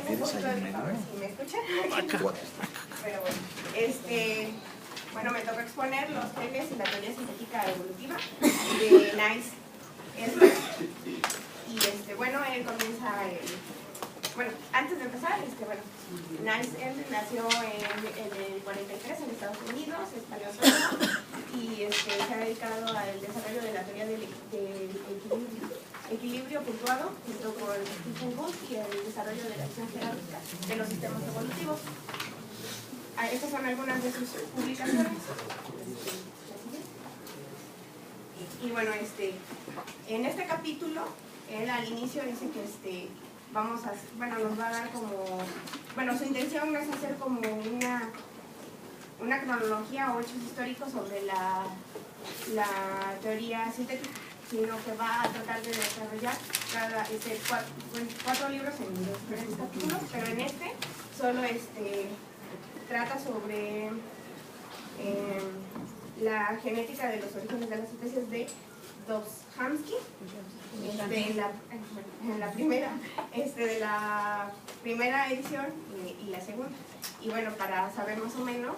tengo un poquito de, a ver si me escuchan. Pero bueno, bueno, me toca exponer los genes y la teoría sintética evolutiva de Nice. Y bueno, él comienza bueno, antes de empezar, bueno, Nice nació en el 43 en Estados Unidos, es paleontólogo y se ha dedicado al desarrollo de la teoría del equilibrio puntuado junto con Stephen Gould y el desarrollo de la acción jerárquica de los sistemas evolutivos. Estas son algunas de sus publicaciones. Y bueno, en este capítulo, él al inicio dice que nos va a dar como, su intención no es hacer como una cronología o hechos históricos sobre la teoría sintética, sino que va a tratar de desarrollar cuatro libros en diferentes capítulos, pero en solo trata sobre la genética de los orígenes de las especies de Dobzhansky, en la primera, de la primera edición y la segunda. Y bueno, para saber más o menos,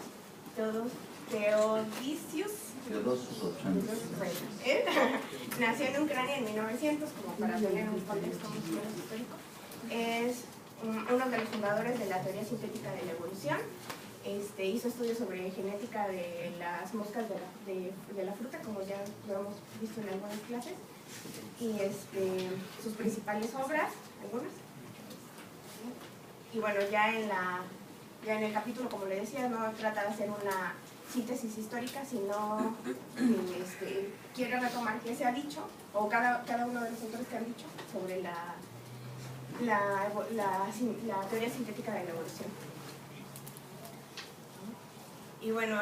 Theodosius él nació en Ucrania en 1900, como para tener un contexto más o menos histórico. Es uno de los fundadores de la teoría sintética de la evolución. Hizo estudios sobre genética de las moscas de la fruta, como ya lo hemos visto en algunas clases, y sus principales obras, algunas. Y bueno, ya en el capítulo, como le decía, no trata de hacer una síntesis histórica, sino quiere retomar qué se ha dicho, o cada uno de los autores que han dicho sobre la teoría sintética de la evolución. Y bueno,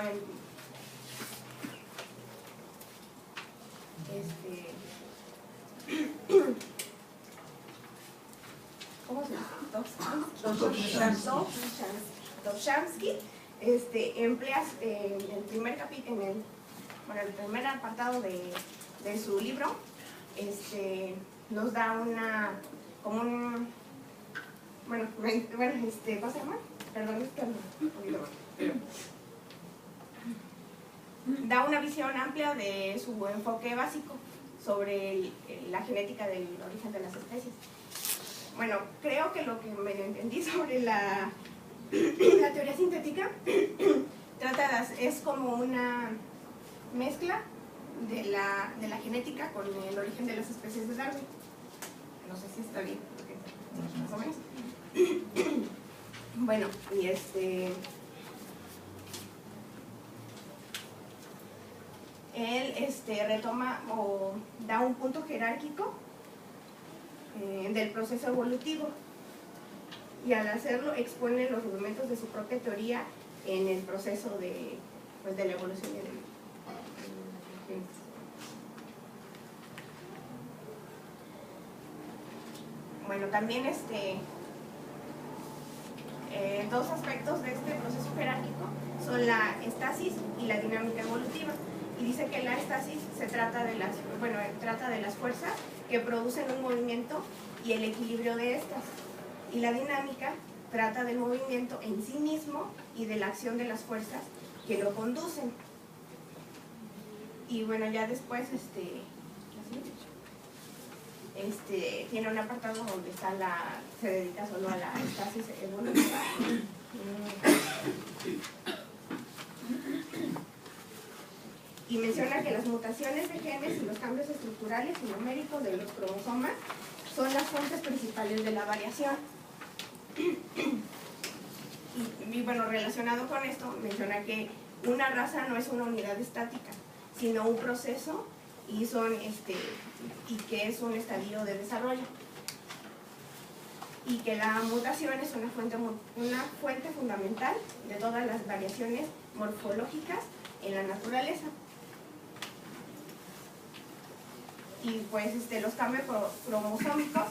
¿cómo se llama? Dobzhansky emplea el primer capítulo, el primer apartado de su libro, nos da ¿cómo se llama? Perdón, es que ando un poquito mal, pero da una visión amplia de su enfoque básico sobre la genética del origen de las especies. Bueno, creo que lo que me entendí sobre la teoría sintética es como una mezcla de la genética con el origen de las especies de Darwin. No sé si está bien, más o menos. Bueno, y él retoma o da un punto jerárquico del proceso evolutivo, y al hacerlo expone los argumentos de su propia teoría en el proceso de la evolución y bueno, también dos aspectos de este proceso jerárquico son la estasis y la dinámica evolutiva. Y dice que la estasis trata de las fuerzas que producen un movimiento y el equilibrio de estas. Y la dinámica trata del movimiento en sí mismo y de la acción de las fuerzas que lo conducen. Y bueno, ya después tiene un apartado donde se dedica solo a la estasis evolutiva. Y menciona que las mutaciones de genes y los cambios estructurales y numéricos de los cromosomas son las fuentes principales de la variación. Y bueno, relacionado con esto, menciona que una raza no es una unidad estática, sino un proceso y que es un estadio de desarrollo. Y que la mutación es una fuente fundamental de todas las variaciones morfológicas en la naturaleza. Y pues los cambios cromosómicos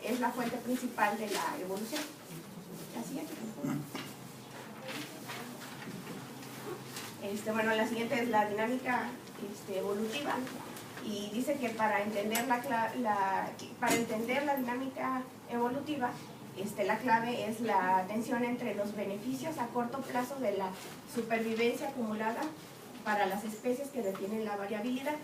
es la fuente principal de la evolución. Así es. Bueno, la siguiente es la dinámica evolutiva, y dice que para entender la dinámica evolutiva la clave es la tensión entre los beneficios a corto plazo de la supervivencia acumulada para las especies que detienen la variabilidad.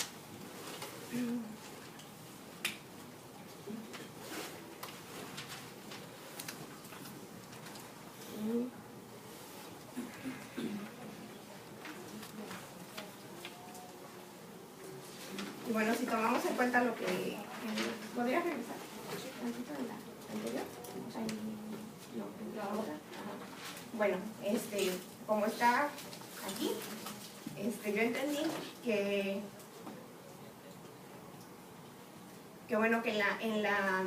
Y bueno, si tomamos en cuenta lo que... ¿Podría regresar tantito de la anterior? No, la otra. Bueno, como está aquí, yo entendí que bueno, que en la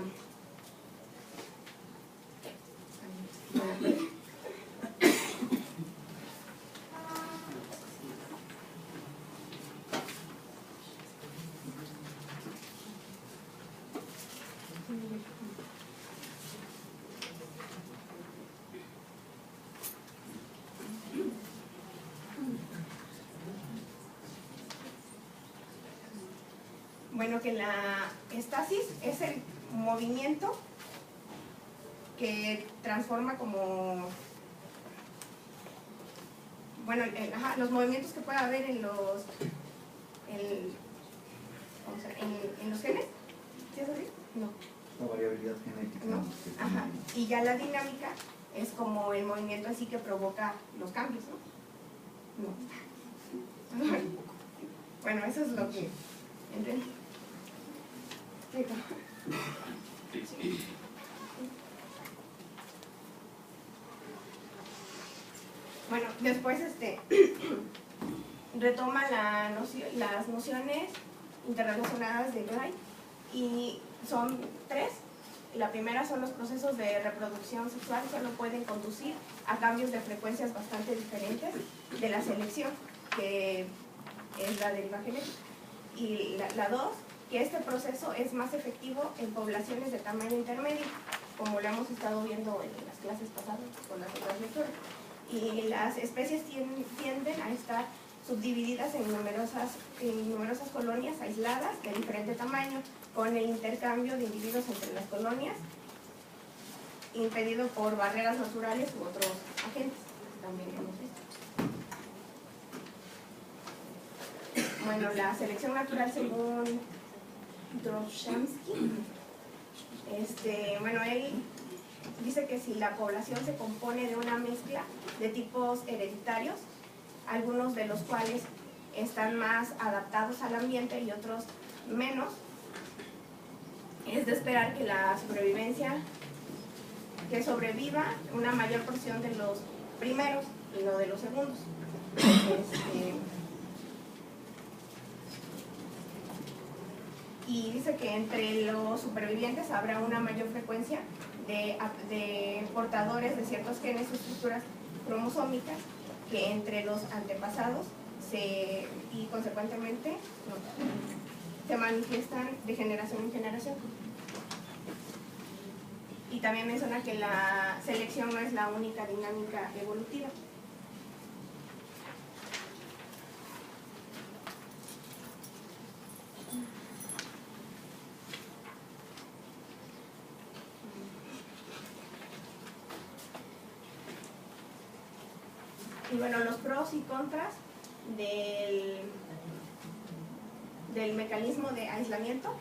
bueno, que la estasis es el movimiento que transforma como, bueno, los movimientos que puede haber en los genes. ¿Sí es así? No. La variabilidad genética. No. Ajá. Y ya la dinámica es como el movimiento así que provoca los cambios, ¿no? No. Bueno, eso es lo que entendí. Sí. Bueno, después retoma las nociones interrelacionadas de Gray y son tres. La primera son los procesos de reproducción sexual, solo pueden conducir a cambios de frecuencias bastante diferentes de la selección, que es la deriva genética. Y la dos, que este proceso es más efectivo en poblaciones de tamaño intermedio, como lo hemos estado viendo en las clases pasadas con las otras lecturas. Y las especies tienden a estar subdivididas en numerosas colonias aisladas de diferente tamaño, con el intercambio de individuos entre las colonias impedido por barreras naturales u otros agentes. También hemos visto. Bueno, la selección natural según Drozdowski, bueno, él dice que si la población se compone de una mezcla de tipos hereditarios, algunos de los cuales están más adaptados al ambiente y otros menos, es de esperar que sobreviva una mayor porción de los primeros y no de los segundos. Y dice que entre los supervivientes habrá una mayor frecuencia de portadores de ciertos genes o estructuras cromosómicas que entre los antepasados y consecuentemente se manifiestan de generación en generación. Y también menciona que la selección no es la única dinámica evolutiva. Y bueno, los pros y contras del mecanismo de aislamiento.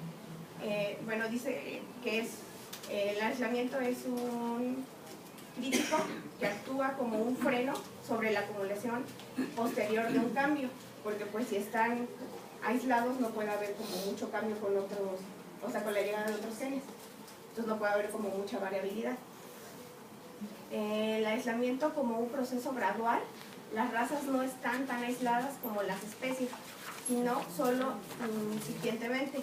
Bueno, dice que el aislamiento es un crítico que actúa como un freno sobre la acumulación posterior de un cambio, porque pues si están aislados no puede haber como mucho cambio con otros, o sea, con la llegada de otros genes, entonces no puede haber como mucha variabilidad. El aislamiento como un proceso gradual, las razas no están tan aisladas como las especies, sino solo incipientemente.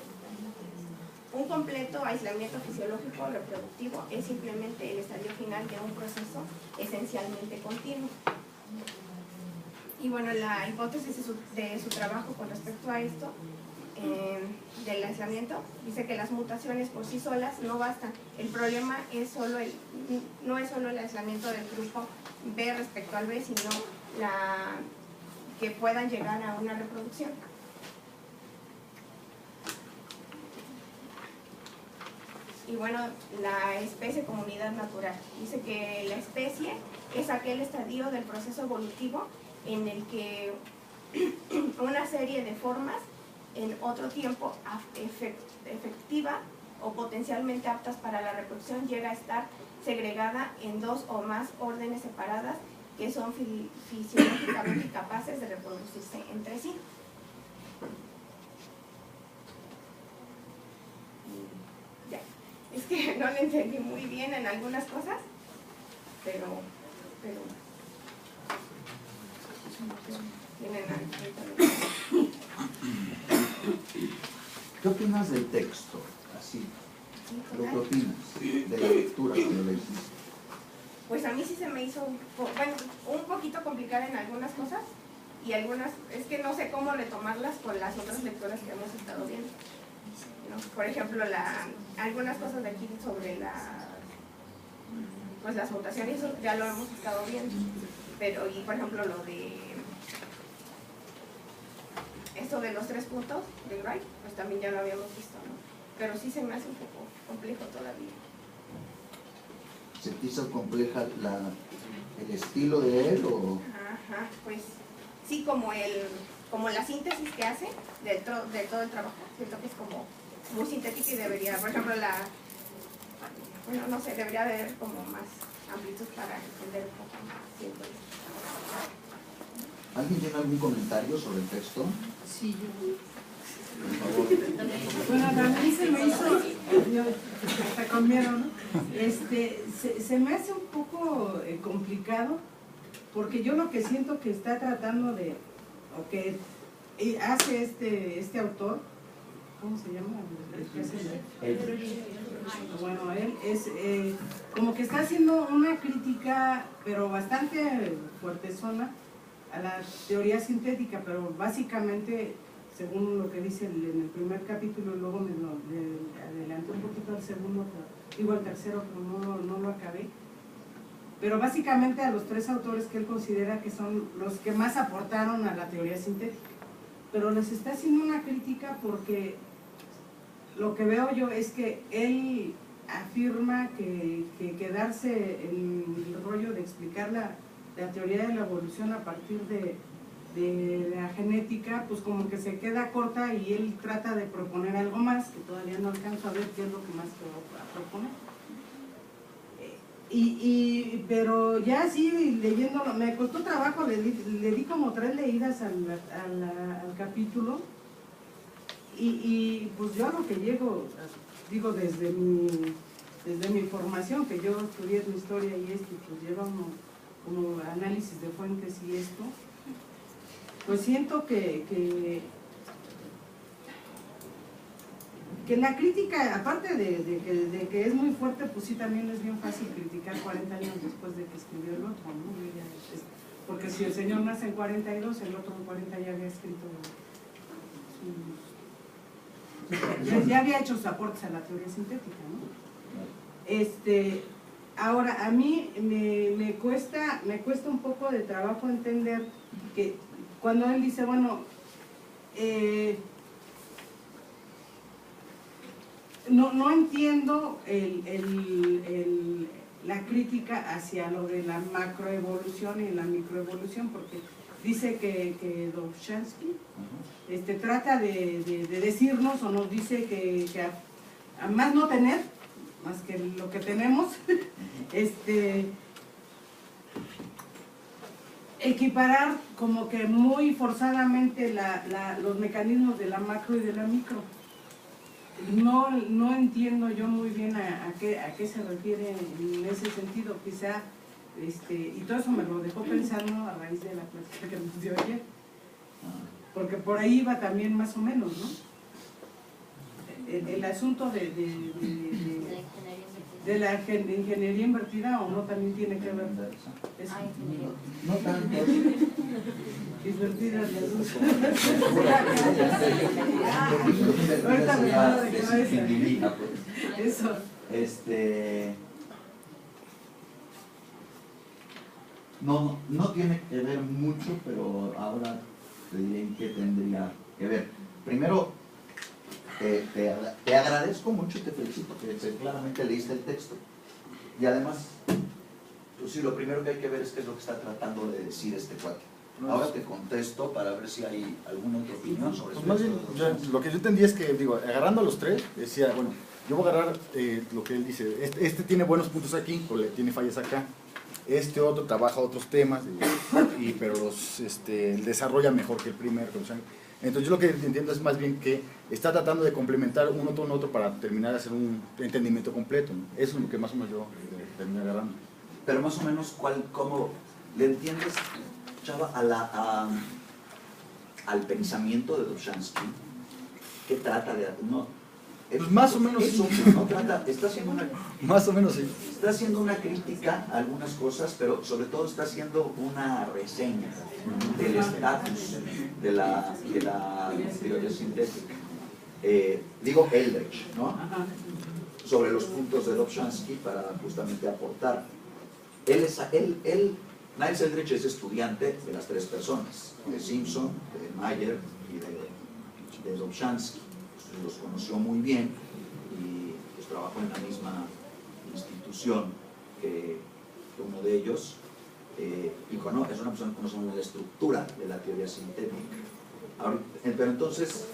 Un completo aislamiento fisiológico reproductivo es simplemente el estadio final de un proceso esencialmente continuo. Y bueno, la hipótesis de su trabajo con respecto a esto, del aislamiento, dice que las mutaciones por sí solas no bastan. El problema no es solo el aislamiento del grupo B respecto al B, sino que puedan llegar a una reproducción. y bueno, la especie como unidad natural. Dice que la especie es aquel estadio del proceso evolutivo en el que una serie de formas en otro tiempo efectiva o potencialmente aptas para la reproducción llega a estar segregada en dos o más órdenes separadas que son fisiológicamente capaces de reproducirse entre sí. Ya, es que no lo entendí muy bien en algunas cosas, pero ¿qué opinas del texto? Así, lo que opinas de la lectura que lo leíste. Pues a mí sí se me hizo un poquito complicada en algunas cosas y algunas, es que no sé cómo retomarlas con las otras lecturas que hemos estado viendo, ¿no? Por ejemplo, algunas cosas de aquí sobre pues las mutaciones, eso ya lo hemos estado viendo, pero y por ejemplo lo de esto de los 3 puntos de Wright, pues también ya lo habíamos visto, ¿no? Pero sí se me hace un poco complejo todavía. ¿Se te hizo compleja el estilo de él o...? Ajá, pues sí, como la síntesis que hace de todo el trabajo. Siento que es como muy sintético y debería, por ejemplo, bueno, no sé, debería haber como más amplitud para entender un poco más. Siento eso. ¿Alguien tiene algún comentario sobre el texto? Sí, yo. Por favor. Bueno, a mí se me hizo, hasta comieron, ¿no? Se me hace un poco complicado, porque yo lo que siento que está tratando de, o que hace este autor, ¿cómo se llama? Bueno, él es como que está haciendo una crítica, pero bastante fuertezona, a la teoría sintética, pero básicamente, según lo que dice en el primer capítulo, luego me adelanté un poquito al segundo, digo al tercero, pero no lo acabé. Pero básicamente a los 3 autores que él considera que son los que más aportaron a la teoría sintética. Pero les está haciendo una crítica porque lo que veo yo es que él afirma que quedarse en el rollo de explicar la teoría de la evolución a partir de la genética, pues como que se queda corta y él trata de proponer algo más, que todavía no alcanzo a ver qué es lo que más te va a proponer. Pero ya así leyéndolo, me costó trabajo, le di como 3 leídas al capítulo y pues yo a lo que llego, digo desde mi formación, que yo estudié mi historia y pues lleva como análisis de fuentes y esto, pues siento que la crítica, aparte de que es muy fuerte, pues sí también es bien fácil criticar 40 años después de que escribió el otro, ¿no? Porque si el señor nace en 42, el otro en 40 ya había escrito, ya había hecho sus aportes a la teoría sintética, ¿no? Ahora, a mí me cuesta un poco de trabajo entender que cuando él dice, bueno, no entiendo la crítica hacia lo de la macroevolución y la microevolución, porque dice que Dobzhansky trata de decirnos, o nos dice que a más no tener, más que lo que tenemos, equiparar como que muy forzadamente los mecanismos de la macro y de la micro. No entiendo yo muy bien a qué se refiere en ese sentido, quizá, y todo eso me lo dejó pensando a raíz de la plática que nos dio ayer, porque por ahí va también más o menos, ¿no? El asunto de la ingeniería invertida, o no también tiene que ver eso. No tanto. Invertidas las dos. Ahorita me hablo de cabeza. Eso. No tiene que ver mucho, pero ahora te diré en qué tendría que ver. Primero, te agradezco mucho y te felicito que claramente leíste el texto. Y además, pues sí, lo primero que hay que ver es qué es lo que está tratando de decir este cuate. Ahora te contesto para ver si hay alguna otra opinión sobre pues más bien, lo que yo entendí es que, digo, agarrando a los tres, decía, bueno, yo voy a agarrar lo que él dice, este tiene buenos puntos aquí, o le tiene fallas acá, este otro trabaja otros temas, pero desarrolla mejor que el primero. O sea, entonces yo lo que entiendo es más bien que está tratando de complementar uno con otro para terminar de hacer un entendimiento completo, ¿no? Eso es lo que más o menos yo terminé agarrando. Pero más o menos, ¿cómo le entiendes, Chava, al pensamiento de Dobzhansky? ¿Qué trata de...? No, pues más o menos eso, sí. No trata, está haciendo una... Más o menos sí. Está haciendo una crítica a algunas cosas, pero sobre todo está haciendo una reseña del estatus de la teoría sintética. Digo Eldredge, ¿no? Sobre los puntos de Dobzhansky para justamente aportar. Niles Eldredge es estudiante de las tres personas, de Simpson, de Mayer y de Dobzhansky. Los conoció muy bien y pues trabajó en la misma institución que uno de ellos, y es una persona que conoce muy bien la estructura de la teoría sintética. Pero entonces...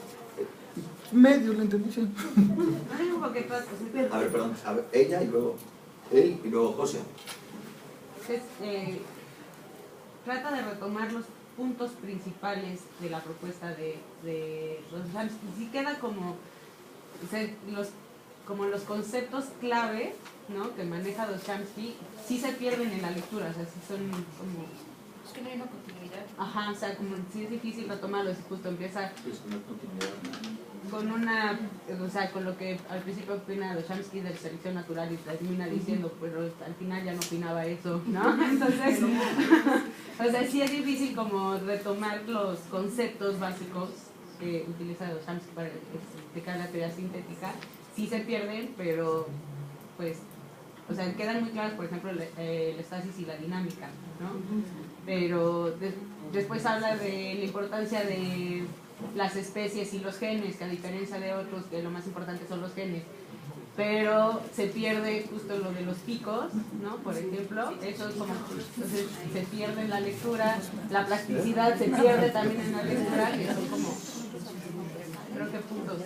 medio lo entendí. A ver, perdón, ella y luego él y luego José. Trata de retomar los puntos principales de la propuesta de Dobzhansky. Sí queda como los conceptos clave, ¿no?, que maneja Dobzhansky, sí se pierden en la lectura, o sea, sí son como... Es que no hay una continuidad. Ajá, o sea, como sí es difícil retomarlos, justo empieza con una, o sea, con lo que al principio opina Dobzhansky de selección natural y termina diciendo, pero al final ya no opinaba eso, ¿no? Entonces, o sea, sí es difícil como retomar los conceptos básicos que utiliza Dobzhansky para explicar la teoría sintética. Sí se pierden, pero pues, o sea, quedan muy claras, por ejemplo, el estasis y la dinámica, ¿no? Pero después habla de la importancia de las especies y los genes, que a diferencia de otros, que lo más importante son los genes, pero se pierde justo lo de los picos, ¿no? Por ejemplo, eso es como, entonces se pierde en la lectura, la plasticidad se pierde también en la lectura, que son como, creo que puntos,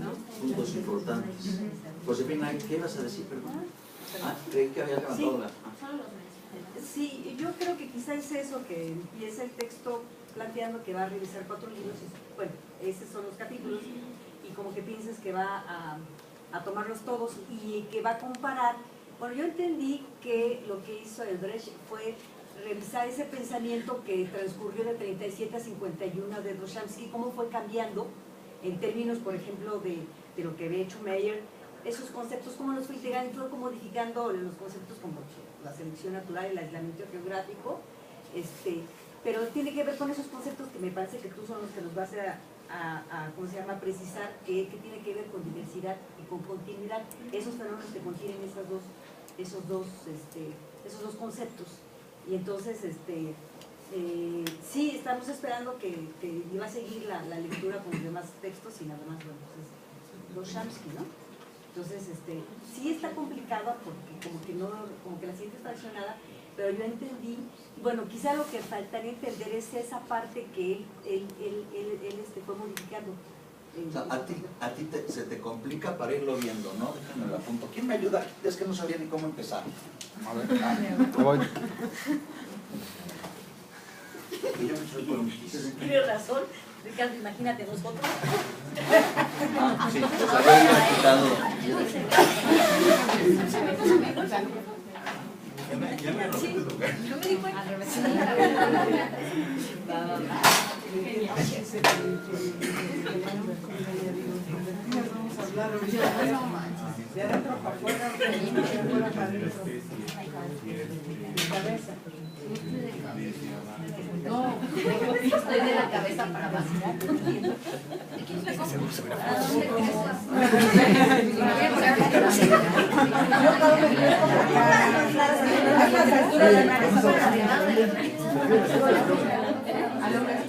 ¿no? Puntos importantes. Josefina, ¿qué ibas a decir, perdón? Creí que había levantado la... Sí, yo creo que quizá es eso, que empieza el texto planteando que va a revisar 4 libros, y, bueno, esos son los capítulos, y como que piensas que va a tomarlos todos y que va a comparar. Bueno, yo entendí que lo que hizo Eldredge fue revisar ese pensamiento que transcurrió de 37 a 51 de Dobzhansky, cómo fue cambiando en términos, por ejemplo, de lo que había hecho Mayer, esos conceptos, cómo los fue integrando y fue como modificando los conceptos como la selección natural y el aislamiento geográfico, pero tiene que ver con esos conceptos que me parece que tú son los que nos vas a ¿cómo se llama?, precisar, que tiene que ver con diversidad y con continuidad, esos fenómenos que contienen esos dos conceptos. Y entonces, sí, estamos esperando que iba a seguir la lectura con los demás textos y nada más, bueno, pues es Dobzhansky, ¿no? Entonces, sí está complicado porque como que la siguiente está fraccionada, pero yo entendí, bueno, quizá lo que faltaría entender es esa parte que él fue modificando. O sea, a ti se te complica para irlo viendo, ¿no? Déjame lo apunto. ¿Quién me ayuda? Es que no sabía ni cómo empezar. A ver, voy. Tienes razón, Ricardo, imagínate nosotros. Sí, pues había quitado. Sí, yo me di cuenta. Al revés. Vamos a hablar de adentro para afuera, de afuera para adentro. De cabeza. No, estoy de la cabeza para vacilar. A lo mejor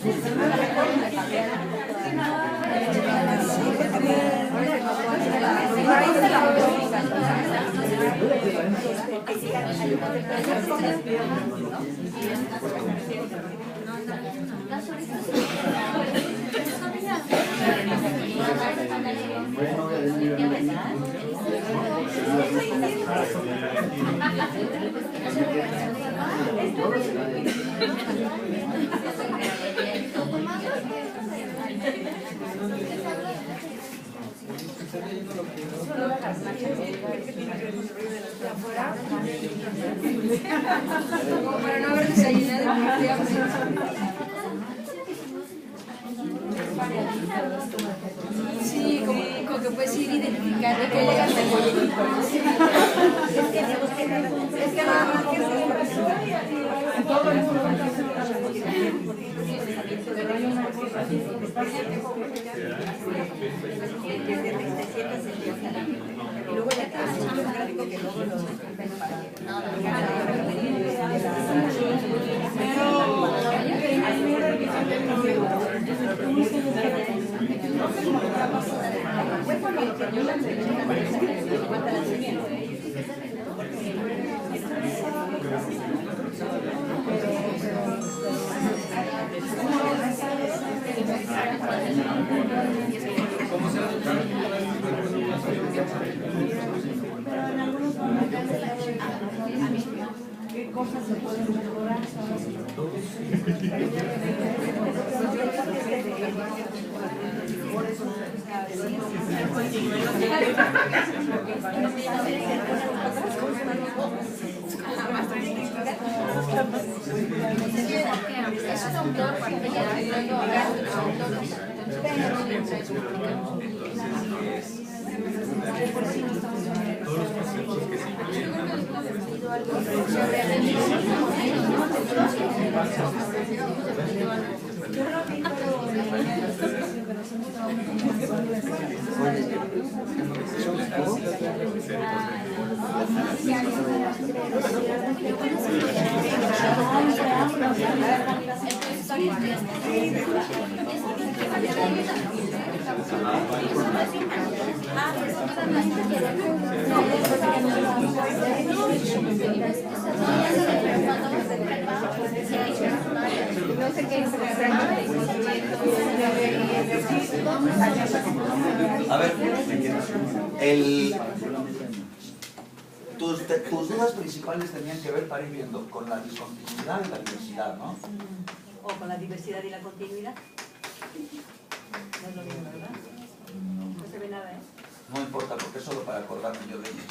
Para no haber desayunado. Sí, como que puedes ir identificando que llegas al bolletito. Es que nada más que todo el mundo va a pero hay una cosa así, que pasa y luego ya te haces un gráfico que luego lo ¿qué cosas se pueden mejorar? Es un autor que ya A ver, tus dudas principales tenían que ver, para ir viendo, con la discontinuidad y la diversidad, ¿no? O con la diversidad y la continuidad. No es lo mismo, ¿verdad? No se ve nada, ¿eh? No importa, porque es solo para acordarme yo de ellos.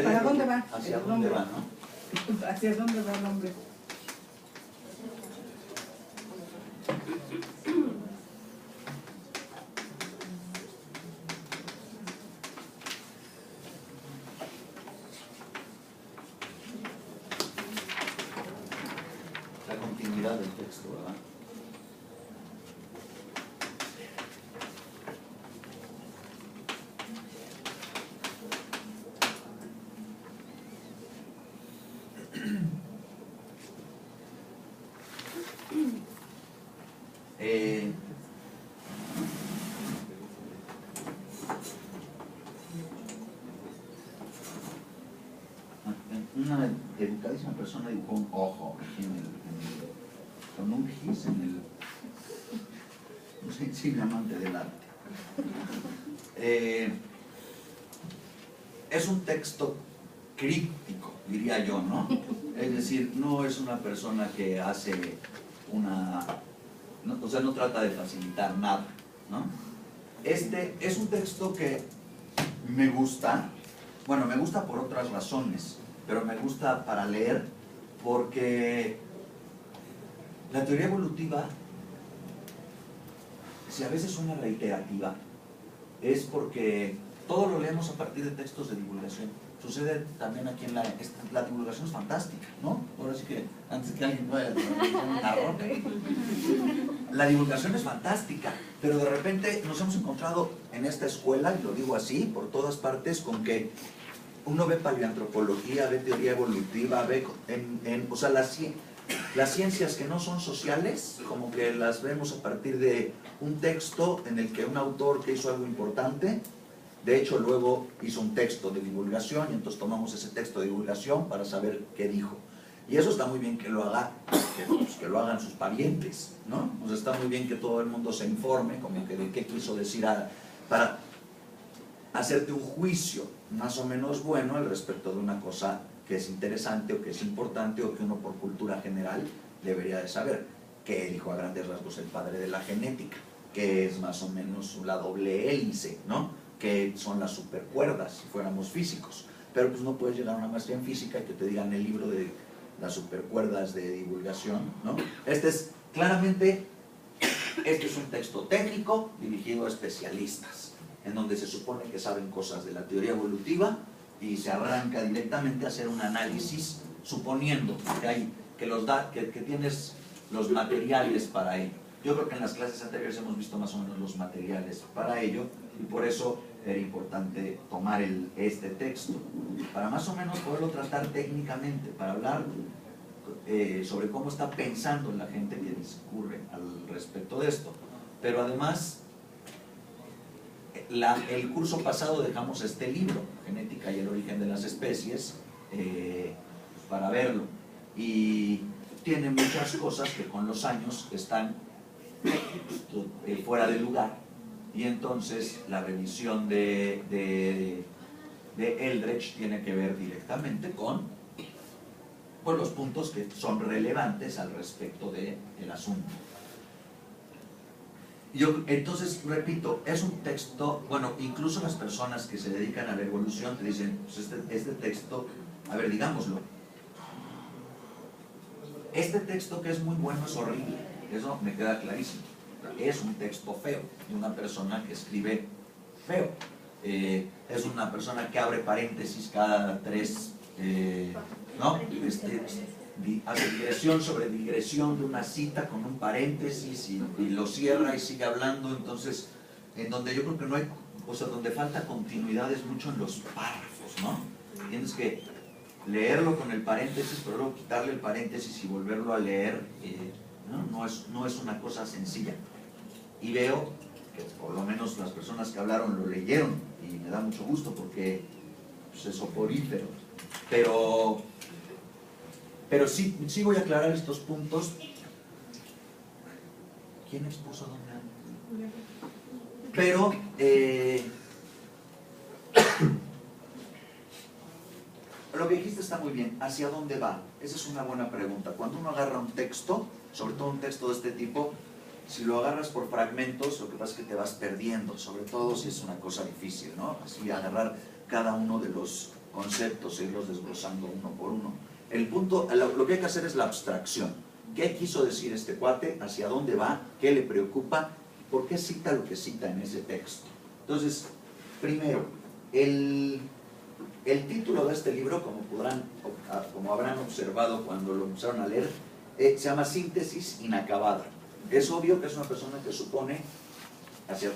¿Para dónde va? ¿Hacia dónde va, no? ¿Hacia dónde va el hombre? La continuidad del texto, ¿verdad? Una educadísima persona dibujó un ojo con un gis en el, un sensible amante del arte. Es un texto críptico, diría yo, ¿no? Es decir, no es una persona que hace o sea, no trata de facilitar nada, ¿no? Este es un texto que me gusta, bueno, me gusta por otras razones, pero me gusta para leer porque la teoría evolutiva, si a veces suena reiterativa, es porque todo lo leemos a partir de textos de divulgación. Sucede también aquí en la divulgación es fantástica, ¿no? Ahora sí que, antes que alguien vaya a la divulgación es fantástica, pero de repente nos hemos encontrado en esta escuela, y lo digo así, por todas partes, con que uno ve paleoantropología, ve teoría evolutiva, ve, o sea, las ciencias que no son sociales, como que las vemos a partir de un texto en el que un autor que hizo algo importante, de hecho luego hizo un texto de divulgación y entonces tomamos ese texto de divulgación para saber qué dijo. Y eso está muy bien que lo haga, que lo hagan sus parientes, ¿no? O sea, está muy bien que todo el mundo se informe, como que de qué quiso decir, para hacerte un juicio más o menos bueno al respecto de una cosa que es interesante o que es importante o que uno por cultura general debería de saber. ¿Qué dijo a grandes rasgos el padre de la genética? ¿Qué es más o menos la doble hélice, ¿no? ¿Qué son las supercuerdas si fuéramos físicos? Pero pues no puedes llegar a una maestría en física y que te digan el libro de las supercuerdas de divulgación, ¿no? Este es un texto técnico dirigido a especialistas, en donde se supone que saben cosas de la teoría evolutiva y se arranca directamente a hacer un análisis suponiendo que tienes los materiales para ello. Yo creo que en las clases anteriores hemos visto más o menos los materiales para ello y por eso era importante tomar este texto, para más o menos poderlo tratar técnicamente, para hablar sobre cómo está pensando la gente que discurre al respecto de esto. Pero además, el curso pasado dejamos este libro, Genética y el origen de las especies, para verlo. Y tiene muchas cosas que con los años están fuera de lugar. Y entonces la revisión de Eldredge tiene que ver directamente con los puntos que son relevantes al respecto del asunto. Entonces, repito, es un texto, bueno, incluso las personas que se dedican a la evolución te dicen, pues este texto, a ver, digámoslo, este texto que es muy bueno es horrible, eso me queda clarísimo. Es un texto feo, de una persona que escribe feo. Es una persona que abre paréntesis cada tres, ¿no? Hace digresión sobre digresión de una cita con un paréntesis y lo cierra y sigue hablando. Entonces, en donde yo creo que no hay, o sea, donde falta continuidad es mucho en los párrafos, ¿no? Tienes que leerlo con el paréntesis, pero luego quitarle el paréntesis y volverlo a leer, no es una cosa sencilla. Y veo que por lo menos las personas que hablaron lo leyeron y me da mucho gusto porque pues, es soporífero. Pero sí voy a aclarar estos puntos. ¿Quién expuso dónde anda? Pero lo que dijiste está muy bien. ¿Hacia dónde va? Esa es una buena pregunta. Cuando uno agarra un texto, sobre todo un texto de este tipo, si lo agarras por fragmentos, lo que pasa es que te vas perdiendo, sobre todo si es una cosa difícil, ¿no? Así agarrar cada uno de los conceptos e irlos desglosando uno por uno. El punto, lo que hay que hacer es la abstracción. ¿Qué quiso decir este cuate? ¿Hacia dónde va? ¿Qué le preocupa? ¿Por qué cita lo que cita en ese texto? Entonces, primero, el título de este libro, como habrán observado cuando lo empezaron a leer, se llama Síntesis Inacabada. Es obvio que es una persona que supone hacia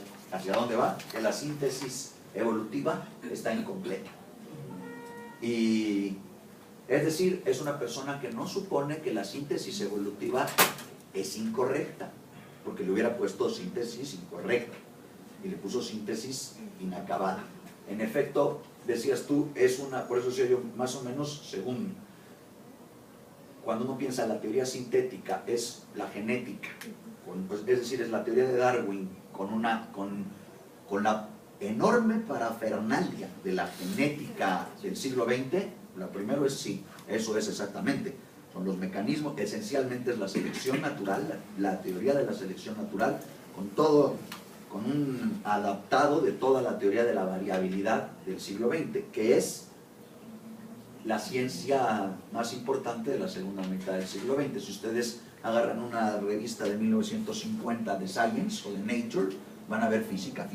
dónde va, que la síntesis evolutiva está incompleta. Y es decir, es una persona que no supone que la síntesis evolutiva es incorrecta, porque le hubiera puesto síntesis incorrecta y le puso síntesis inacabada. En efecto, decías tú, por eso decía yo, más o menos según cuando uno piensa en la teoría sintética, es la genética, es decir, es la teoría de Darwin con la enorme parafernalia de la genética del siglo XX. Lo primero es sí, eso es exactamente. Son los mecanismos, esencialmente es la selección natural, la teoría de la selección natural, con un adaptado de toda la teoría de la variabilidad del siglo XX, que es la ciencia más importante de la segunda mitad del siglo XX. Si ustedes agarran una revista de 1950 de Science o de Nature, van a ver física,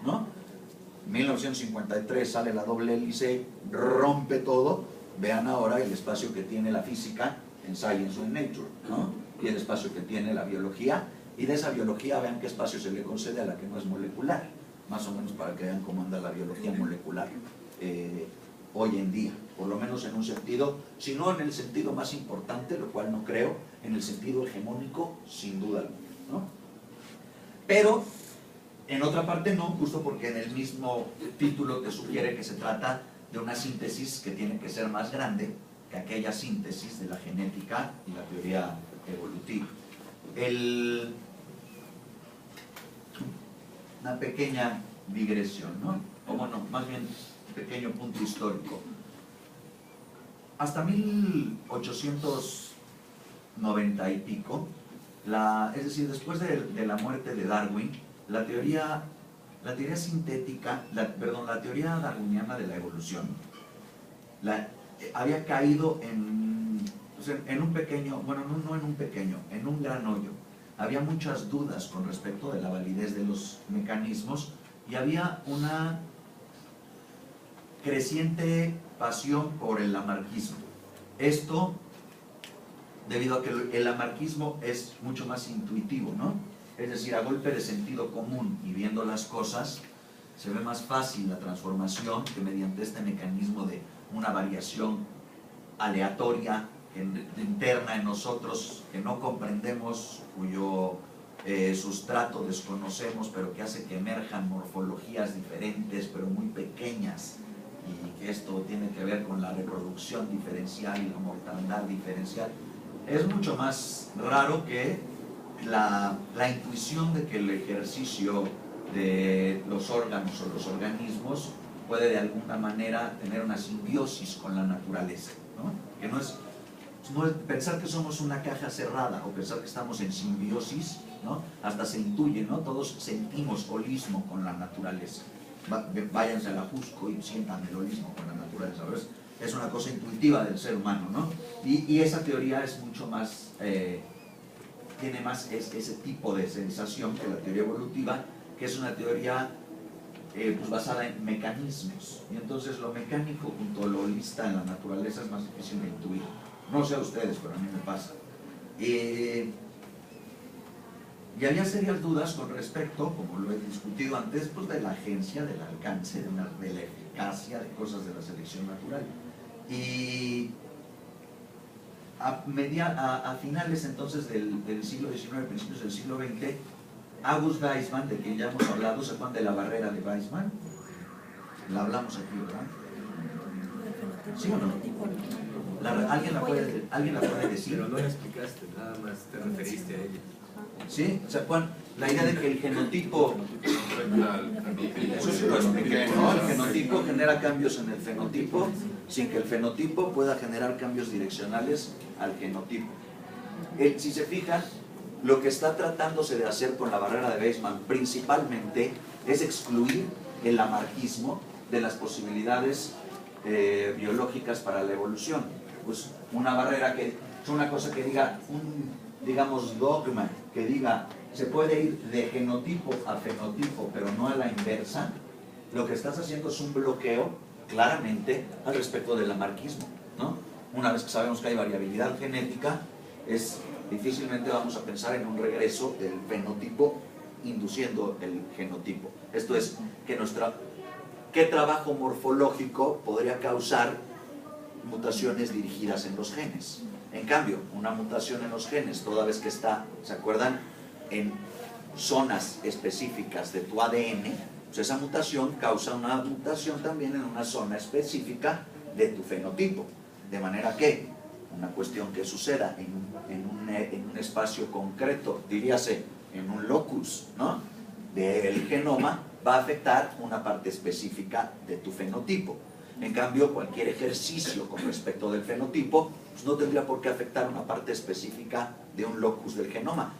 ¿no? En 1953 sale la doble hélice, rompe todo. Vean ahora el espacio que tiene la física en Science o en Nature, ¿no? Y el espacio que tiene la biología, y de esa biología vean qué espacio se le concede a la que no es molecular, más o menos para que vean cómo anda la biología molecular. hoy en día, por lo menos en un sentido, si no en el sentido más importante, lo cual no creo, en el sentido hegemónico, sin duda alguna, ¿no? Pero, en otra parte no, justo porque en el mismo título te sugiere que se trata de una síntesis que tiene que ser más grande que aquella síntesis de la genética y la teoría evolutiva. Una pequeña digresión, ¿no? O bueno, más bien un pequeño punto histórico. Hasta 1890 y pico, es decir, después de la muerte de Darwin, la teoría sintética, la teoría darwiniana de la evolución, había caído en un pequeño, bueno, no en un pequeño, en un gran hoyo. Había muchas dudas con respecto de la validez de los mecanismos y había una creciente pasión por el lamarckismo. Esto debido a que el lamarckismo es mucho más intuitivo, ¿no? Es decir, a golpe de sentido común y viendo las cosas, se ve más fácil la transformación que mediante este mecanismo de una variación aleatoria interna en nosotros que no comprendemos, cuyo sustrato desconocemos, pero que hace que emerjan morfologías diferentes, pero muy pequeñas, y que esto tiene que ver con la reproducción diferencial y la mortandad diferencial. Es mucho más raro que la intuición de que el ejercicio de los órganos o los organismos puede de alguna manera tener una simbiosis con la naturaleza, ¿no? Que no es pensar que somos una caja cerrada o pensar que estamos en simbiosis, ¿no? Hasta se intuye, ¿no? Todos sentimos holismo con la naturaleza. Váyanse a la Jusco y sientan el holismo con la naturaleza, ¿ves? Es una cosa intuitiva del ser humano, ¿no? Y esa teoría es mucho más, tiene más ese tipo de sensación que la teoría evolutiva, que es una teoría pues basada en mecanismos. Y entonces lo mecánico junto a lo holista en la naturaleza es más difícil de intuir. No sé a ustedes, pero a mí me pasa. Y había serias dudas con respecto, como lo he discutido antes, pues de la agencia, del alcance, de la eficacia de cosas de la selección natural. Y a finales entonces del siglo XIX, principios del siglo XX, August Weismann, de quien ya hemos hablado, ¿se acuerdan de la barrera de Weismann? La hablamos aquí, ¿verdad? ¿Sí o no? ¿Alguien la puede decir? Pero no la explicaste, nada más te referiste a ella. ¿Sí? ¿Se acuerdan? La idea de que el genotipo... Eso sí lo expliqué, ¿no? El genotipo genera cambios en el fenotipo sin que el fenotipo pueda generar cambios direccionales al genotipo. Si se fijan, lo que está tratándose de hacer con la barrera de Weismann principalmente es excluir el lamarckismo de las posibilidades biológicas para la evolución. Pues una barrera que es una cosa que diga, digamos, dogma, que diga se puede ir de genotipo a fenotipo, pero no a la inversa. Lo que estás haciendo es un bloqueo claramente al respecto del lamarckismo, ¿no? Una vez que sabemos que hay variabilidad genética, difícilmente vamos a pensar en un regreso del fenotipo induciendo el genotipo. Esto es, ¿qué trabajo morfológico podría causar mutaciones dirigidas en los genes? En cambio, una mutación en los genes, toda vez que está, ¿se acuerdan?, en zonas específicas de tu ADN, pues esa mutación causa una mutación también en una zona específica de tu fenotipo. De manera que una cuestión que suceda en un espacio concreto, diríase en un locus, ¿no?, del genoma, va a afectar una parte específica de tu fenotipo. En cambio, cualquier ejercicio con respecto del fenotipo pues no tendría por qué afectar una parte específica de un locus del genoma.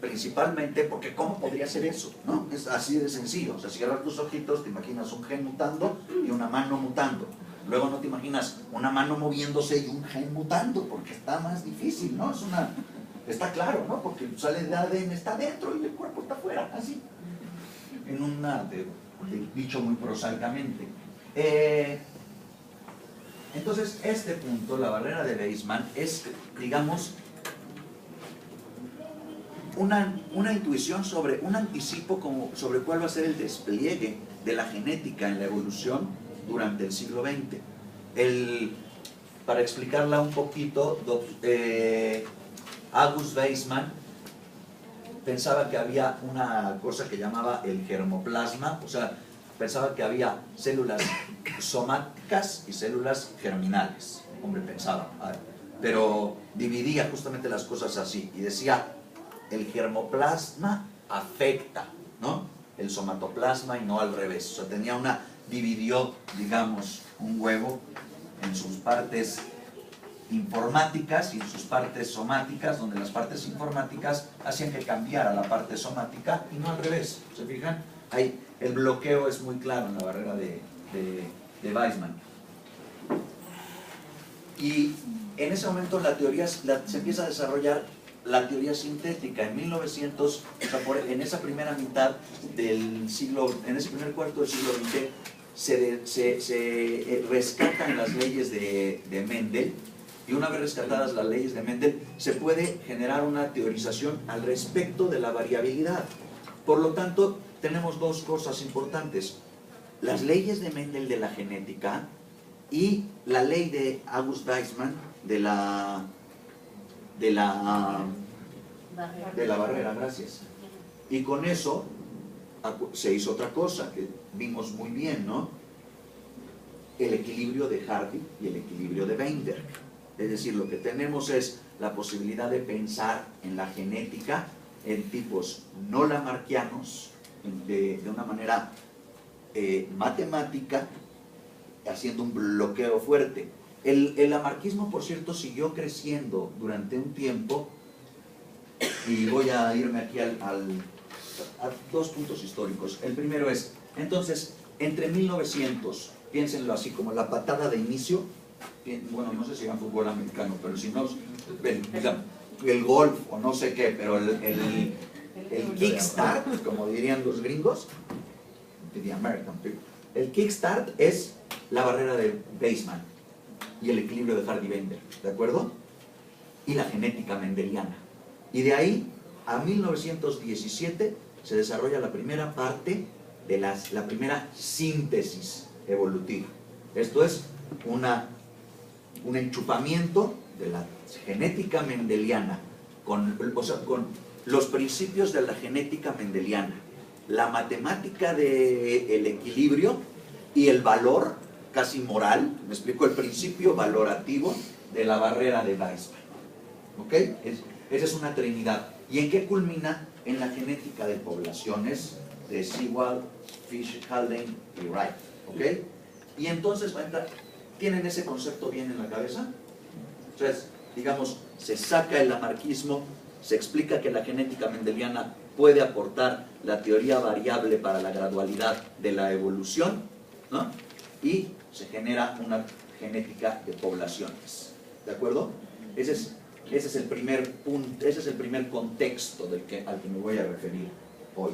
Principalmente porque ¿cómo podría ser eso? ¿No? Es así de sencillo. O sea, cierras tus ojitos, te imaginas un gen mutando y una mano mutando. Luego no te imaginas una mano moviéndose y un gen mutando, porque está más difícil, ¿no? Está claro, ¿no? Porque sale de ADN, está dentro y el cuerpo está afuera, así. Dicho muy prosaicamente. Entonces, este punto, la barrera de Weismann, es, digamos, una intuición sobre, un anticipo sobre cuál va a ser el despliegue de la genética en la evolución durante el siglo XX. Para explicarla un poquito, August Weismann pensaba que había una cosa que llamaba el germoplasma, o sea, pensaba que había células somáticas y células germinales. Hombre, pensaba, pero dividía justamente las cosas así y decía, el germoplasma afecta, ¿no?, el somatoplasma y no al revés. O sea, dividió, digamos, un huevo en sus partes informáticas y en sus partes somáticas, donde las partes informáticas hacían que cambiara la parte somática y no al revés. ¿Se fijan? Ahí el bloqueo es muy claro en la barrera de Weismann. Y en ese momento la teoría se empieza a desarrollar la teoría sintética. En 1900, en esa primera mitad del siglo, en ese primer cuarto del siglo XX, se rescatan las leyes de Mendel, y una vez rescatadas las leyes de Mendel, se puede generar una teorización al respecto de la variabilidad. Por lo tanto, tenemos dos cosas importantes: las leyes de Mendel de la genética y la ley de August Weismann de la barrera, gracias. Y con eso se hizo otra cosa que vimos muy bien, ¿no? El equilibrio de Hardy y el equilibrio de Weinberg. Es decir, lo que tenemos es la posibilidad de pensar en la genética en tipos no lamarckianos, de una manera matemática, haciendo un bloqueo fuerte. El lamarckismo, por cierto, siguió creciendo durante un tiempo, y voy a irme aquí a dos puntos históricos. El primero es, entonces, entre 1900, piénsenlo así, como la patada de inicio, bueno, no sé si era fútbol americano, pero si no, el golf o no sé qué, pero el kickstart, como dirían los gringos, the American people, el kickstart es la barrera de Weismann y el equilibrio de Hardy-Weinberg, ¿de acuerdo? Y la genética mendeliana. Y de ahí a 1917 se desarrolla la primera parte de la primera síntesis evolutiva. Esto es un enchufamiento de la genética mendeliana con los principios de la genética mendeliana, la matemática del equilibrio y el valor casi moral, me explico, el principio valorativo de la barrera de Weismann. ¿Ok? Esa es una trinidad. ¿Y en qué culmina? En la genética de poblaciones de Sewall, Fish, Haldane y Wright. ¿Ok? Y entonces va a entrar, ¿tienen ese concepto bien en la cabeza? Entonces, digamos, se saca el lamarckismo, se explica que la genética mendeliana puede aportar la teoría variable para la gradualidad de la evolución, ¿no? Y se genera una genética de poblaciones. ¿De acuerdo? Ese es el primer punto, ese es el primer contexto al que me voy a referir hoy.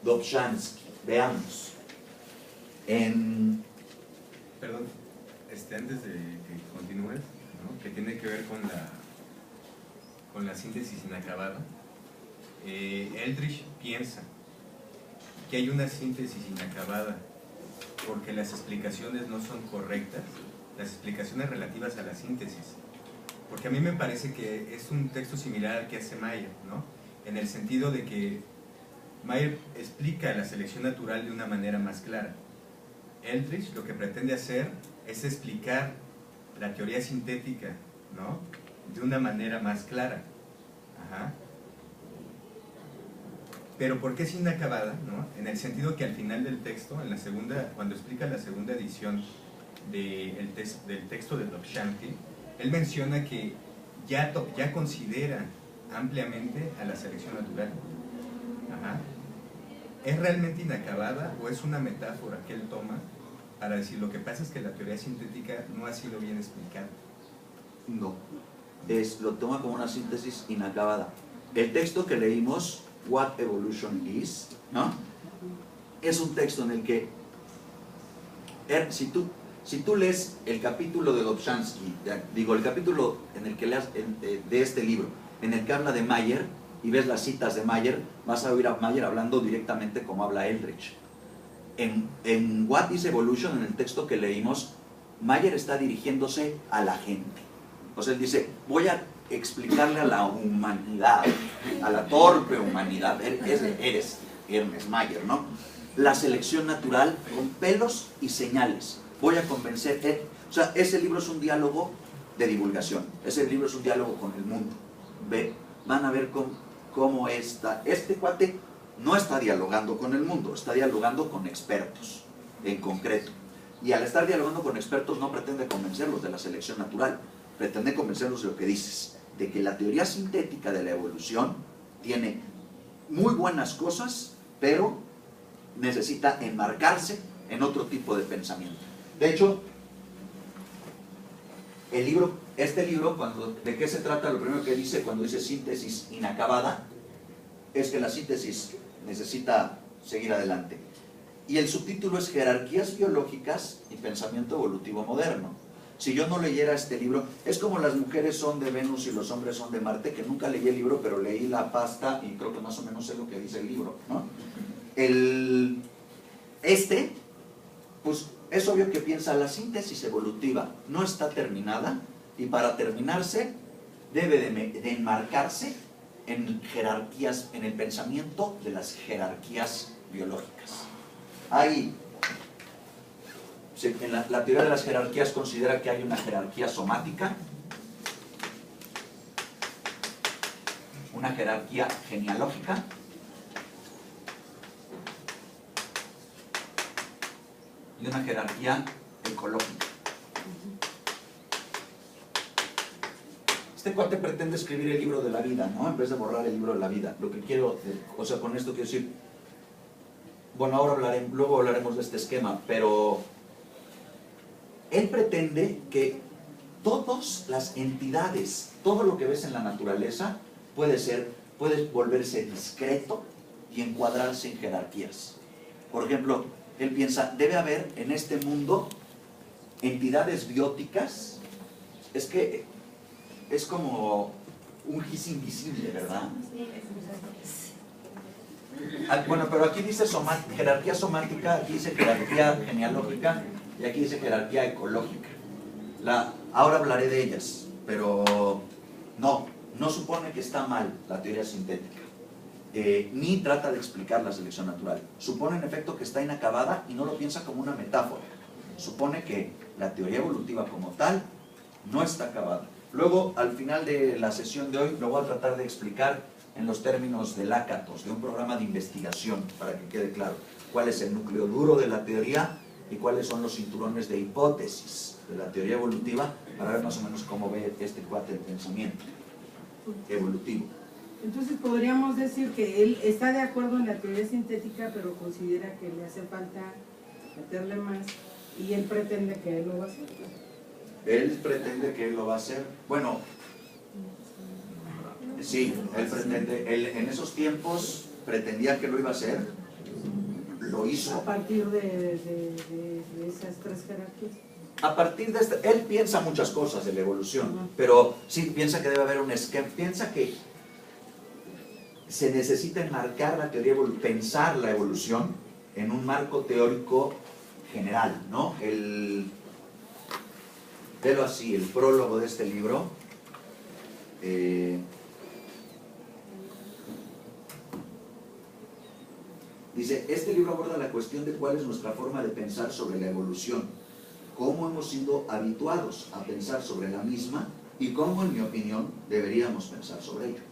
Dobzhansky, veamos. Perdón, antes de que continúes, ¿no?, que tiene que ver con la síntesis inacabada, Eldridge piensa que hay una síntesis inacabada porque las explicaciones no son correctas, las explicaciones relativas a la síntesis. Porque a mí me parece que es un texto similar al que hace Mayer, ¿no?, en el sentido de que Mayer explica la selección natural de una manera más clara. Eldridge lo que pretende hacer es explicar la teoría sintética, ¿no?, de una manera más clara. Ajá. Pero ¿por qué es inacabada? ¿No? En el sentido que al final del texto, cuando explica la segunda edición del texto de Dobzhansky, él menciona que ya considera ampliamente a la selección natural. Ajá. ¿Es realmente inacabada o es una metáfora que él toma para decir lo que pasa es que la teoría sintética no ha sido bien explicada? No, lo toma como una síntesis inacabada. El texto que leímos, What Evolution Is, ¿no?, es un texto en el que, si tú lees el capítulo de Dobzhansky, el capítulo en el que leas de este libro, en el que habla de Mayer, y ves las citas de Mayer, vas a oír a Mayer hablando directamente como habla Eldridge. en What is Evolution, en el texto que leímos, Mayer está dirigiéndose a la gente. O sea, él dice, voy a explicarle a la humanidad, a la torpe humanidad, eres Ernest Mayer, ¿no? La selección natural con pelos y señales. Voy a convencer, o sea, ese libro es un diálogo de divulgación, ese libro es un diálogo con el mundo. ¿Ve? Van a ver cómo está. Este cuate no está dialogando con el mundo, está dialogando con expertos, en concreto. Y al estar dialogando con expertos no pretende convencerlos de la selección natural, pretende convencerlos de lo que dices, de que la teoría sintética de la evolución tiene muy buenas cosas, pero necesita enmarcarse en otro tipo de pensamiento. De hecho, este libro, ¿de qué se trata? Lo primero que dice cuando dice síntesis inacabada es que la síntesis necesita seguir adelante. Y el subtítulo es Jerarquías biológicas y pensamiento evolutivo moderno. Si yo no leyera este libro, es como las mujeres son de Venus y los hombres son de Marte, que nunca leí el libro, pero leí la pasta y creo que más o menos sé lo que dice el libro, ¿no? Pues es obvio que piensa la síntesis evolutiva no está terminada y para terminarse debe de enmarcarse en jerarquías, en el pensamiento de las jerarquías biológicas. La teoría de las jerarquías considera que hay una jerarquía somática, una jerarquía genealógica, y una jerarquía ecológica. Este cuate pretende escribir el libro de la vida, ¿no? En vez de borrar el libro de la vida. Lo que quiero, o sea, con esto quiero decir, bueno, luego hablaremos de este esquema, pero él pretende que todas las entidades, todo lo que ves en la naturaleza puede volverse discreto y encuadrarse en jerarquías. Por ejemplo, él piensa, debe haber en este mundo entidades bióticas. Es que es como un gis invisible, ¿verdad? Bueno, pero aquí dice jerarquía somática, aquí dice jerarquía genealógica y aquí dice jerarquía ecológica. Ahora hablaré de ellas, pero no supone que está mal la teoría sintética. Ni trata de explicar la selección natural. Supone en efecto que está inacabada y no lo piensa como una metáfora. Supone que la teoría evolutiva como tal no está acabada. Luego, al final de la sesión de hoy, lo voy a tratar de explicar en los términos de Lakatos, de un programa de investigación, para que quede claro cuál es el núcleo duro de la teoría y cuáles son los cinturones de hipótesis de la teoría evolutiva, para ver más o menos cómo ve este cuate el pensamiento evolutivo. Entonces podríamos decir que él está de acuerdo en la teoría sintética, pero considera que le hace falta meterle más y él pretende que él lo va a hacer. Él pretende que él lo va a hacer. Bueno, sí, él pretende, en esos tiempos pretendía que lo iba a hacer, lo hizo. A partir de esas tres jerarquías. A partir de él piensa muchas cosas de la evolución, pero sí, piensa que debe haber un esquema, piensa que se necesita enmarcar la teoría, pensar la evolución en un marco teórico general, ¿no? Velo así, el prólogo de este libro dice, este libro aborda la cuestión de cuál es nuestra forma de pensar sobre la evolución, cómo hemos sido habituados a pensar sobre la misma y cómo, en mi opinión, deberíamos pensar sobre ella.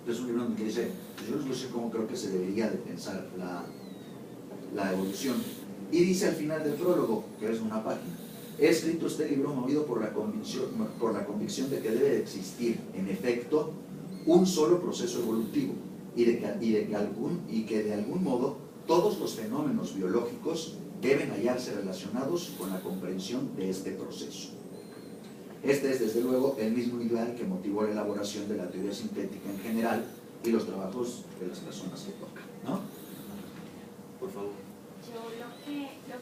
Es un libro donde dice, yo no sé cómo creo que se debería de pensar la evolución. Y dice al final del prólogo, que es una página, he escrito este libro movido por la convicción de que debe de existir, en efecto, un solo proceso evolutivo y que de algún modo todos los fenómenos biológicos deben hallarse relacionados con la comprensión de este proceso. Este es, desde luego, el mismo ideal que motivó la elaboración de la teoría sintética en general y los trabajos de las personas que tocan, ¿no? Por favor. Yo lo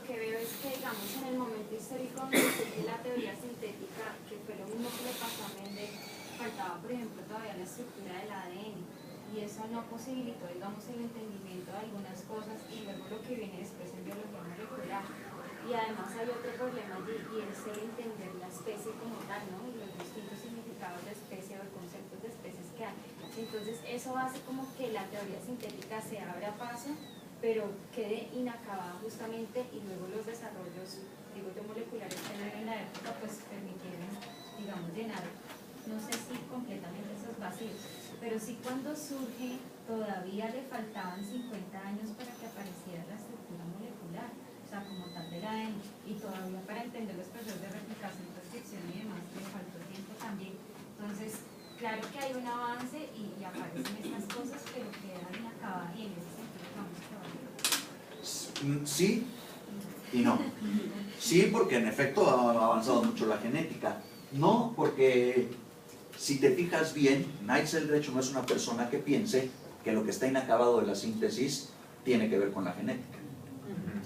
que veo es que, digamos, en el momento histórico donde surge la teoría sintética, que fue lo mismo que le pasó a Mendel, faltaba, por ejemplo, todavía la estructura del ADN. y eso no posibilitó, digamos, el entendimiento de algunas cosas, y luego lo que viene después en biología molecular. Y además hay otro problema allí, y es el entender la especie como tal, ¿no? Y los distintos significados de especie o de conceptos de especies que hay. Entonces eso hace como que la teoría sintética se abra paso, pero quede inacabada justamente, y luego los desarrollos, digo yo, moleculares que en la época pues permitieron, digamos, llenar, no sé si completamente esos vacíos, pero sí cuando surge todavía le faltaban 50 años para que apareciera la estructura molecular, o sea, como tal del ADN, y todavía para entender los procesos de replicación, transcripción y demás le faltó tiempo también. Entonces, claro que hay un avance y aparecen estas cosas, pero quedan inacabadas, y en ese sentido vamos a trabajar. Sí y no. Sí, porque en efecto ha avanzado mucho la genética. No, porque si te fijas bien, Knight Eldredge no es una persona que piense que lo que está inacabado de la síntesis tiene que ver con la genética.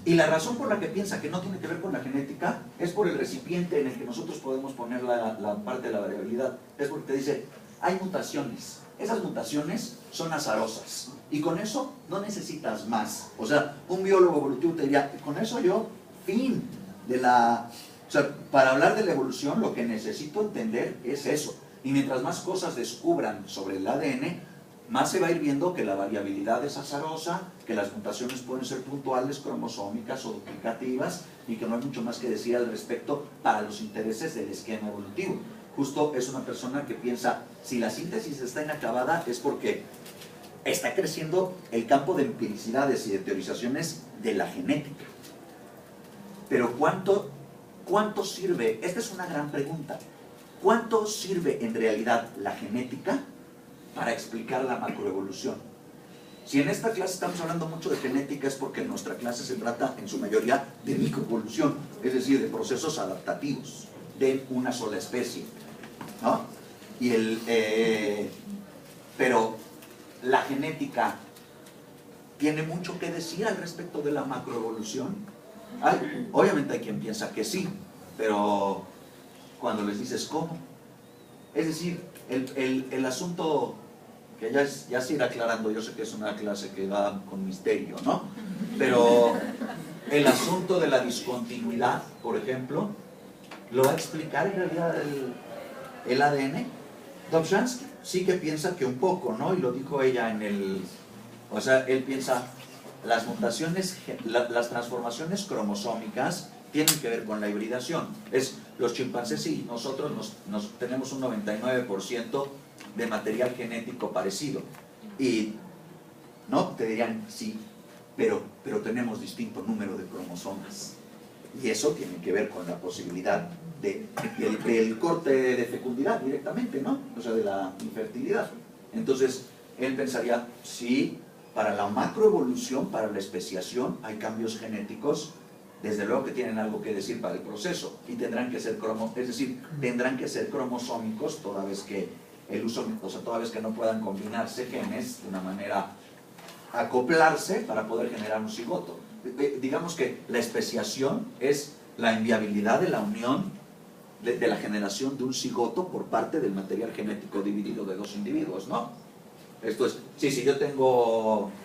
Y la razón por la que piensa que no tiene que ver con la genética es por el recipiente en el que nosotros podemos poner la parte de la variabilidad. Es porque te dice, hay mutaciones. Esas mutaciones son azarosas. Y con eso no necesitas más. O sea, un biólogo evolutivo te diría, con eso yo, fin de la... O sea, para hablar de la evolución lo que necesito entender es eso. Y mientras más cosas descubran sobre el ADN, más se va a ir viendo que la variabilidad es azarosa, que las mutaciones pueden ser puntuales, cromosómicas o duplicativas, y que no hay mucho más que decir al respecto para los intereses del esquema evolutivo. Justo es una persona que piensa, si la síntesis está inacabada es porque está creciendo el campo de empiricidades y de teorizaciones de la genética. Pero ¿cuánto sirve? Esta es una gran pregunta. ¿Cuánto sirve en realidad la genética para explicar la macroevolución? Si en esta clase estamos hablando mucho de genética es porque en nuestra clase se trata en su mayoría de microevolución, es decir, de procesos adaptativos de una sola especie, ¿no? Pero la genética tiene mucho que decir al respecto de la macroevolución. Obviamente hay quien piensa que sí, pero cuando les dices cómo, es decir, el asunto que ya se irá aclarando, yo sé que es una clase que va con misterio, ¿no? Pero el asunto de la discontinuidad, por ejemplo, lo va a explicar en realidad el ADN. Dobzhansky sí que piensa que un poco, ¿no? Y lo dijo ella o sea, él piensa, las mutaciones, las transformaciones cromosómicas tienen que ver con la hibridación. Los chimpancés y nosotros tenemos un 99% de material genético parecido. Y no te dirían, sí, pero tenemos distinto número de cromosomas. Y eso tiene que ver con la posibilidad del corte de fecundidad directamente, ¿no? O sea, de la infertilidad. Entonces, él pensaría, sí, para la macroevolución, para la especiación, hay cambios genéticos, desde luego que tienen algo que decir para el proceso, y tendrán que ser cromosómicos toda vez que toda vez que no puedan combinarse genes de una manera acoplarse para poder generar un cigoto. Digamos que la especiación es la inviabilidad de la unión de la generación de un cigoto por parte del material genético dividido de dos individuos, ¿no? Esto es, sí, si yo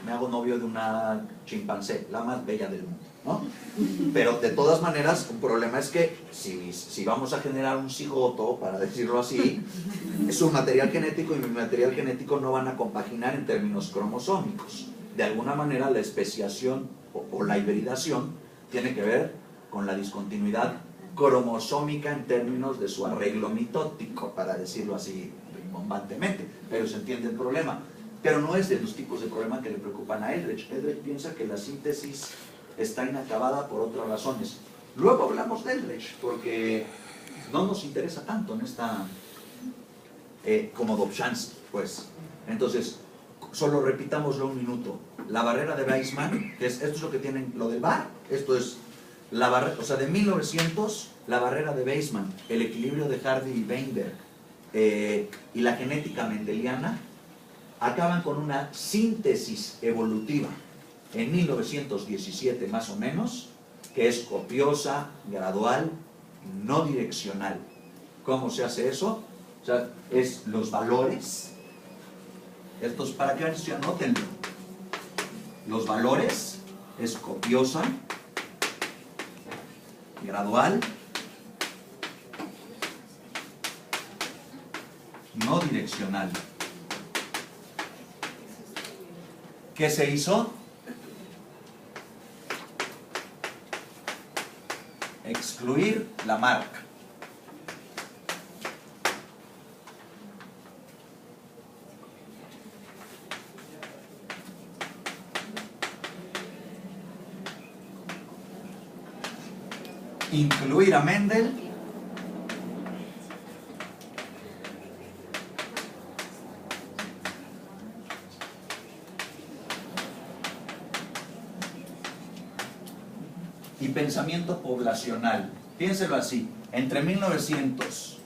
me hago novio de una chimpancé, la más bella del mundo, ¿no? Pero de todas maneras, un problema es que si vamos a generar un cigoto, para decirlo así, su material genético y mi material genético no van a compaginar en términos cromosómicos. De alguna manera la especiación o la hibridación tiene que ver con la discontinuidad cromosómica en términos de su arreglo mitótico, para decirlo así rimbombantemente, pero se entiende el problema. Pero no es de los tipos de problema que le preocupan a Eldredge. Eldredge piensa que la síntesis está inacabada por otras razones. Luego hablamos de Eldredge, porque no nos interesa tanto en esta como Dobzhansky, pues. Entonces, solo repitámoslo un minuto. La barrera de Weissman, esto es lo que tienen, lo del bar, esto es la barrera, o sea, de 1900, la barrera de Weissman, el equilibrio de Hardy y Weinberg, y la genética mendeliana, acaban con una síntesis evolutiva en 1917 más o menos, que es copiosa, gradual, no direccional. ¿Cómo se hace eso? O sea, es los valores Entonces, para que anótenlo. Los valores es copiosa, gradual, no direccional. ¿Qué se hizo? Excluir la marca. Incluir a Mendel. Y pensamiento poblacional. Piénselo así, entre 1900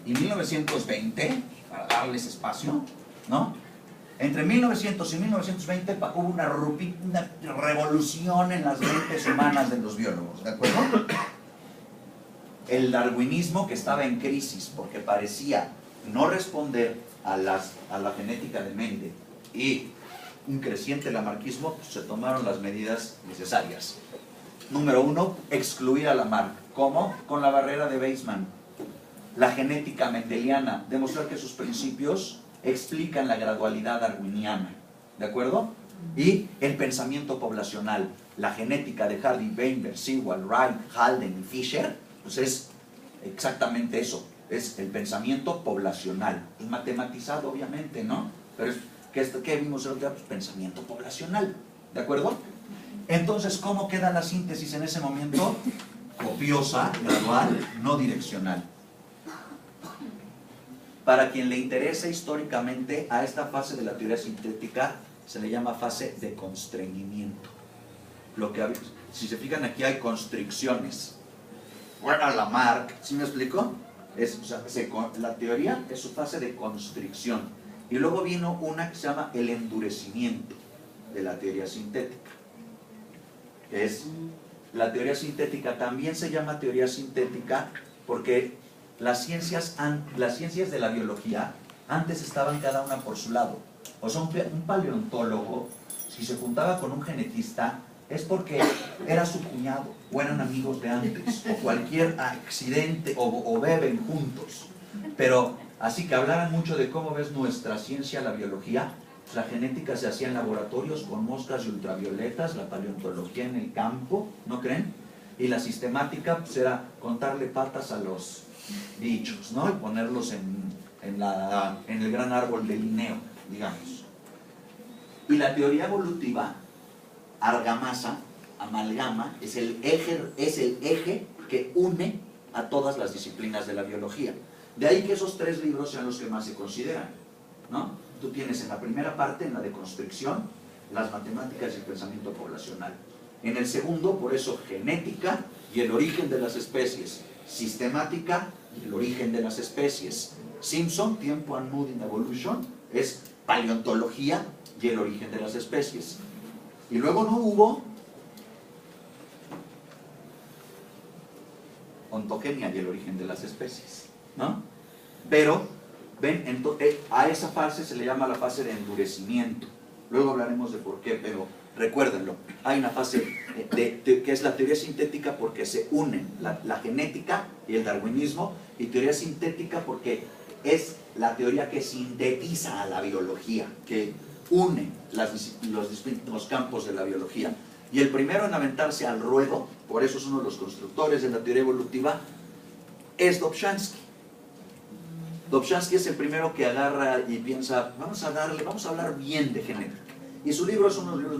y 1920, para darles espacio, ¿no? Entre 1900 y 1920 hubo una revolución en las mentes humanas de los biólogos, ¿de acuerdo? El darwinismo, que estaba en crisis porque parecía no responder a la genética de Mendel, y un creciente lamarquismo, pues, se tomaron las medidas necesarias. Número 1, excluir a Lamarck. ¿Cómo? Con la barrera de Weismann. La genética mendeliana, demostrar que sus principios explican la gradualidad darwiniana, ¿de acuerdo? Y el pensamiento poblacional, la genética de Hardy, Weinberg, Sewall, Wright, Halden y Fisher, pues es exactamente eso, es el pensamiento poblacional. Es matematizado, obviamente, ¿no? Pero es ¿qué vimos el otro día? Pues pensamiento poblacional, ¿de acuerdo? Entonces, ¿cómo queda la síntesis en ese momento? Copiosa, gradual, no direccional. Para quien le interese históricamente, a esta fase de la teoría sintética se le llama fase de constreñimiento. Si se fijan, aquí hay constricciones. Fuera Lamarck, ¿sí me explico? La teoría es su fase de constricción. Y luego vino una que se llama el endurecimiento de la teoría sintética. La teoría sintética también se llama teoría sintética porque las ciencias de la biología antes estaban cada una por su lado. O sea, un paleontólogo, si se juntaba con un genetista, es porque era su cuñado, o eran amigos de antes, o cualquier accidente, o beben juntos. Pero así que hablaran mucho de cómo ves nuestra ciencia, la biología, pues la genética se hacía en laboratorios con moscas y ultravioletas, la paleontología en el campo, ¿no creen? Y la sistemática pues era contarle patas a los bichos, ¿no? Y ponerlos en el gran árbol de Linneo, digamos. Y la teoría evolutiva, argamasa, amalgama, es el eje que une a todas las disciplinas de la biología. De ahí que esos 3 libros sean los que más se consideran, ¿no? Tú tienes en la primera parte, en la de constricción, las matemáticas y el pensamiento poblacional. En el segundo, por eso, genética y el origen de las especies. Sistemática y el origen de las especies. Simpson, Tiempo and Mood in Evolution, es paleontología y el origen de las especies. Y luego no hubo ontogenia y el origen de las especies, ¿no? Pero, ven, a esa fase se le llama la fase de endurecimiento. Luego hablaremos de por qué, pero recuérdenlo. Hay una fase que es la teoría sintética porque se unen la genética y el darwinismo, y teoría sintética porque es la teoría que sintetiza a la biología, que une los distintos campos de la biología. Y el primero en aventarse al ruedo, por eso es uno de los constructores de la teoría evolutiva, es Dobzhansky. Dobzhansky es el primero que agarra y piensa, vamos a hablar bien de genética. Y su libro es uno de los libros más